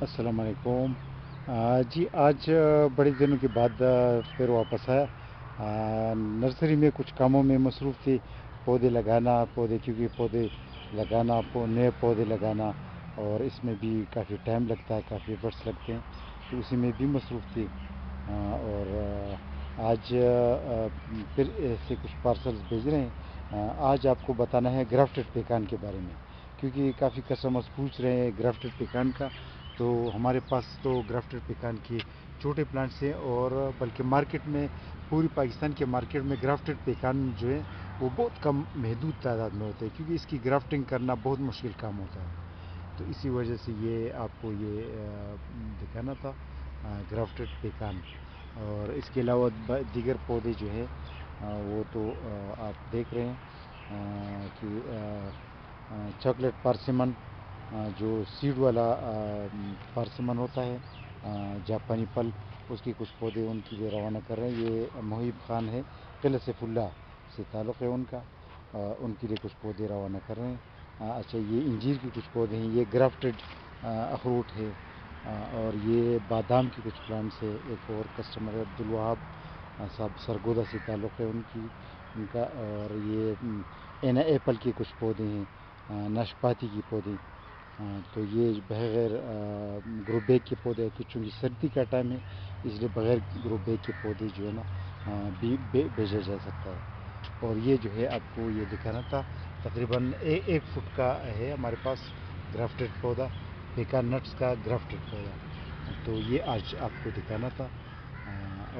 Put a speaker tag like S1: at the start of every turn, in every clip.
S1: السلام علیکم۔ جی آج بڑے دنوں کے بعد پھر واپس آیا۔ نرسری میں کچھ کاموں میں مصروف تھی، پودے لگانا، کیونکہ پودے لگانا، نئے پودے لگانا، اور اس میں بھی کافی ٹائم لگتا ہے، کافی ایفرٹس لگتے ہیں، تو اسی میں بھی مصروف تھی۔ اور آج پھر ایسے کچھ پارسلز بھیج رہے ہیں۔ آج آپ کو بتانا ہے گرافٹڈ پیکان کے بارے میں، کیونکہ کافی کسٹمرز پوچھ رہے ہیں گرافٹڈ پیکان کا۔ تو ہمارے پاس تو گرافٹڈ پیکان کے چھوٹے پلانٹس ہیں، اور بلکہ مارکیٹ میں، پوری پاکستان کے مارکیٹ میں گرافٹڈ پیکان جو ہے وہ بہت کم، محدود تعداد میں ہوتے ہیں، کیونکہ اس کی گرافٹنگ کرنا بہت مشکل کام ہوتا ہے۔ تو اسی وجہ سے یہ آپ کو یہ دکھانا تھا، گرافٹڈ پیکان۔ اور اس کے علاوہ دیگر پودے جو ہے وہ تو آپ دیکھ رہے ہیں کہ چاکلیٹ پارسیمن، جو سیڈ والا پارسیمن ہوتا ہے، جاپانی پل، اس کے کچھ پودے ان کی بھی روانہ کر رہے ہیں۔ یہ محیب خان ہے، قلعہ سیف اللہ سے تعلق ہے ان کا، ان کے لیے کچھ پودے روانہ کر رہے ہیں۔ اچھا، یہ انجیر کے کچھ پودے ہیں، یہ گرافٹڈ اخروٹ ہے۔ اور یہ بادام کی کچھ پلانٹس ہے۔ ایک اور کسٹمر ہے عبدالوہاب صاحب، سرگودا سے تعلق ہے ان کا۔ اور یہ اینا ایپل کے کچھ پودے ہیں، ناشپاتی کی پودے۔ تو یہ بغیر گرو بیگ کے پودے ہیں، چونکہ سردی کا ٹائم ہے، اس لیے بغیر گرو بیگ کے پودے جو ہے نا بھیجا جا سکتا ہے۔ اور یہ جو ہے آپ کو یہ دکھانا تھا، تقریباً 1 فٹ کا ہے ہمارے پاس گرافٹڈ پودا، پیکان نٹس کا گرافٹڈ پودا۔ تو یہ آج آپ کو دکھانا تھا۔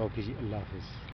S1: اوکے جی، اللہ حافظ۔